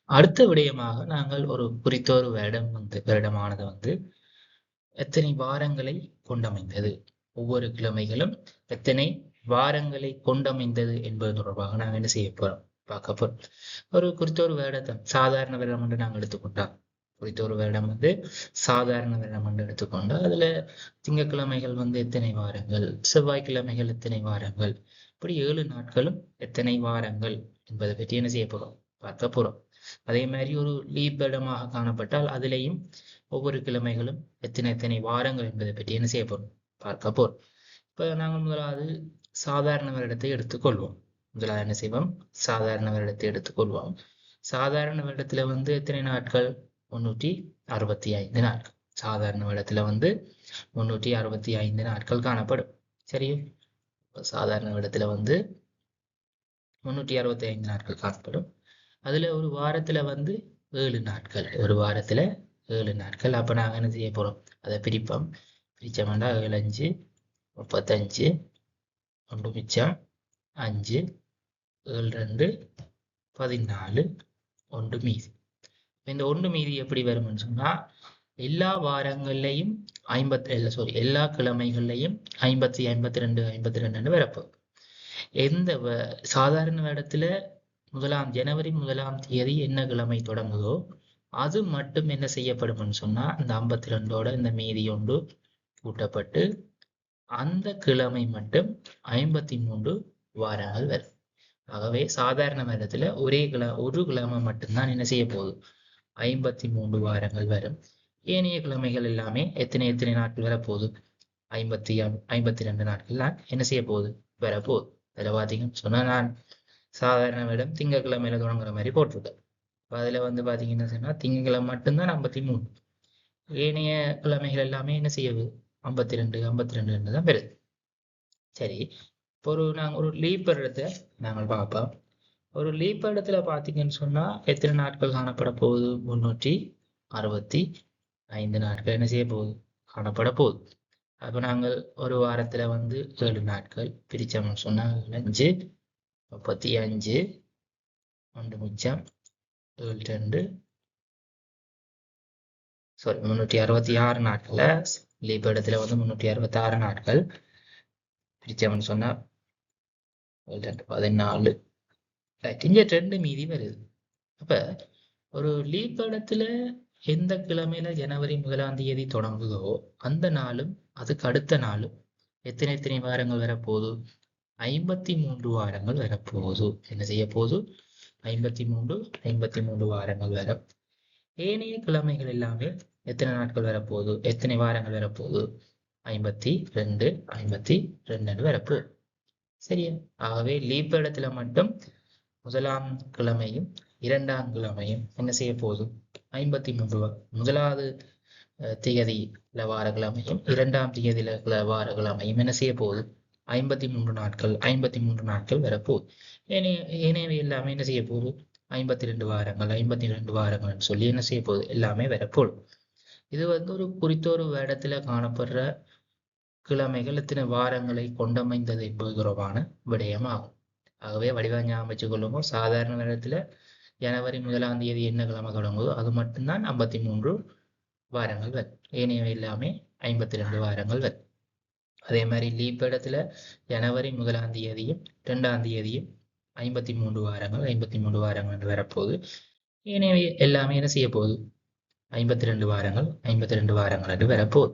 அடுத்த விடயமாக நாங்கள் ஒரு குறித்த ஒரு வருடமானது எத்தனை வாரங்களை கொண்டமைந்தது, ஒவ்வொரு கிழமைகளும் எத்தனை வாரங்களை கொண்டமைந்தது என்பது தொடர்பாக நாங்கள் என்ன செய்ய போறோம், பார்க்க போறோம். ஒரு குறித்த ஒரு வருடத்தை சாதாரண வருடம் என்று நாங்கள் எடுத்துக்கொண்டோம். குறித்த ஒரு வருடம் சாதாரண வருடம் என்று எடுத்துக்கொண்டால் அதுல திங்கட்கிழமைகள் எத்தனை வாரங்கள், செவ்வாய்க்கிழமைகள் எத்தனை வாரங்கள், இப்படி 7 நாட்களும் எத்தனை வாரங்கள் என்பதை பற்றி என்ன செய்ய போறோம், பார்க்க போறோம். அதே மாதிரி ஒரு லீப் இடமாக காணப்பட்டால் அதிலேயும் ஒவ்வொரு கிழமைகளும் எத்தனை எத்தனை வாரங்கள் என்பதை பற்றி என்ன செய்ய போறோம், பார்க்க போறோம். இப்ப நாங்கள் முதலாவது சாதாரண வருடத்தை எடுத்துக்கொள்வோம். முதலாவது என்ன செய்வோம், சாதாரண வருடத்தை எடுத்துக்கொள்வோம். சாதாரண வருடத்துல எத்தனை நாட்கள், 365 நாட்கள். சாதாரண வருடத்துல 365 நாட்கள் காணப்படும். சரியா? சாதாரண வருடத்துல 365 நாட்கள் காணப்படும். அதுல ஒரு வாரத்துல 7 நாட்கள். ஒரு வாரத்துல 7 நாட்கள். அப்ப நாங்க என்ன செய்ய போறோம், அதை பிரிப்போம். பிரிச்சோம்னா 7 5 35, ஒன்று மிச்சம் 5, 7 2 14, ஒன்று மீதி. இந்த ஒன்று மீதி எப்படி வரும்னு சொன்னா, எல்லா வாரங்கள்லையும் எல்லா கிழமைகள்லையும் 52 வரப்போகுது. எந்த சாதாரண வருடத்துல ஜனவரி 1ஆம் தேதி என்ன கிழமை தொடங்குதோ அது மட்டும் என்ன செய்யப்படும் சொன்னா, இந்த 52ஓட இந்த மீதி ஒன்று கூட்டப்பட்டு அந்த கிழமை மட்டும் 53 வாரங்கள் வரும். ஆகவே சாதாரண வருடத்துல ஒரு கிழமை மட்டும்தான் என்ன செய்ய போகுது, 53 வாரங்கள் வரும். ஏனைய கிழமைகள் எல்லாமே எத்தனை நாட்கள் வரப்போகுது, 52 நாட்கள் தான் என்ன செய்ய போகுது, வரப்போகுது. அதில் பார்த்தீங்கன்னு சொன்னா, நான் சாதாரண வருடம் திங்கட்கிழமையில தொடங்குற மாதிரி போட்டிருக்கேன். அதுல பாத்தீங்கன்னா சொன்னா திங்கட்கிழமை மட்டும்தான் 53. ஏனைய கிழமைகள் எல்லாமே என்ன செய்யுது, 52 தான் வருது. சரி, இப்போ நாங்கள் ஒரு லீப் இடத்தை நாங்கள் பார்ப்போம். ஒரு லீப் இடத்துல பார்த்தீங்கன்னு சொன்னா எத்தனை நாட்கள் காணப்பட போகுது, 365 நாட்கள் என்ன செய்ய போகுது, காணப்பட போகுது. அப்ப நாங்கள் ஒரு வாரத்துல 7 நாட்கள் பிரிச்சோம்னு சொன்னா 5 35, ஒன்று மிச்சம் 7 2 366 நாட்கள்ல லீப் இடத்துல 366 நாட்கள் பிரிச்சோம்னு சொன்னா 14, 2 மீதி வருது. அப்ப ஒரு லீப் இடத்துல எந்த கிழமையில ஜனவரி 1ஆம் தேதி தொடங்குதோ அந்த நாளும் அதுக்கு அடுத்த நாளும் எத்தனை வாரங்கள் வரப்போகுது, 53 வாரங்கள் வரப்போகுது. என்ன செய்ய போகுது, 53 வாரங்கள் வரும். ஏனைய கிழமைகள் எல்லாமே எத்தனை நாட்கள் வரப்போகுது, எத்தனை வாரங்கள் வரப்போகுது, 52 வரப்போகுது. சரியா? ஆகவே லீப் இடத்துல மட்டும் 1ஆம் கிழமையும் 2ஆம் கிழமையும் என்ன செய்ய போகுது, 53 முதலாவது திகதியில வார கிழமையும் 2ஆம் திகதியில வார கிழமையும் என்ன செய்ய போகுது, 53 நாட்கள் வரப்போகுது. ஏனையவை எல்லாமே என்ன செய்ய போகுது, 52 வாரங்கள் சொல்லி என்ன செய்ய போகுது, எல்லாமே வரப்போகுது. இது ஒரு குறித்த ஒரு வருடத்துல காணப்படுற கிழமைகள் எத்தனை வாரங்களை கொண்டமைந்தது என்பது தொடர்பான விடயமாகும். ஆகவே வடிவா ஞாபகம் வச்சுக் கொள்ளும்போது, சாதாரண வருடத்துல ஜனவரி 1ஆம் தேதி என்ன கிழமை தொடங்குதோ அது மட்டும்தான் 53 வாரங்கள் வரும். ஏனையவை எல்லாமே 52 வாரங்கள் வரும். அதே மாதிரி லீப் இடத்துல ஜனவரி 1ஆம் தேதியும் 2ஆம் தேதியும் 53 வாரங்கள் என்று வரப்போகுது. ஏனையவை எல்லாமே என்ன செய்ய போகுது, 52 வாரங்கள் என்று வரப்போகுது.